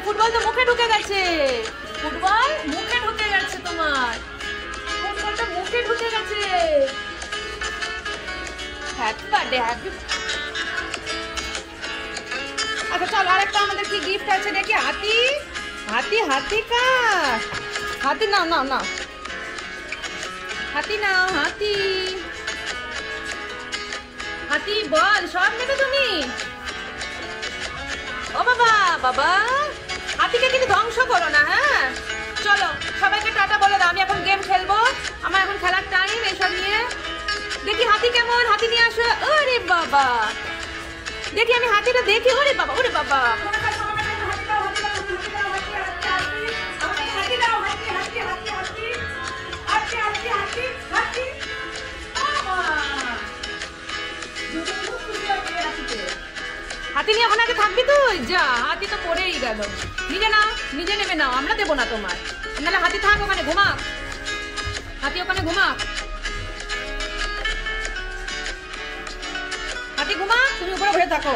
Football তো মুখে ঢুকে গেছে, ফুটবল মুখে ঢুকে গেছে, তোমার ফুটবলটা মুখে ঢুকে গেছে। Happy birthday, happy. আচ্ছা চল, আরেকটা আমাদের কি গিফট আছে দেখি। হাতি, হাতি, হাতি কার? হাতি নাও নাও নাও, হাতি নাও, হাতি, হাতি বল সব নেবে তুমি? ও বাবা, বাবা হাতিকে কিন্তু ধ্বংস করো না। হ্যাঁ চলো সবাইকে টাটা বলে দাও, আমি এখন গেম খেলবো, আমার এখন খেলার টাইম। এইসব নিয়ে দেখি হাতি কেমন, হাতি নিয়ে আসো। ওরে বাবা, দেখি আমি হাতিটা দেখি। ওরে বাবা, ওরে বাবা, হাতি নিয়ে ওখানে আগে থাকবি তুই? যা, হাতি তো পড়েই গেল। নিজে নাও, নিজে নেবে নাও, আমরা দেবো না তোমার। নাহলে হাতি থাক ওখানে, ঘুমাক, হাতি ওখানে ঘুমাক, হাতি ঘুমাক, তুমি উপরে ঘুরে থাকো।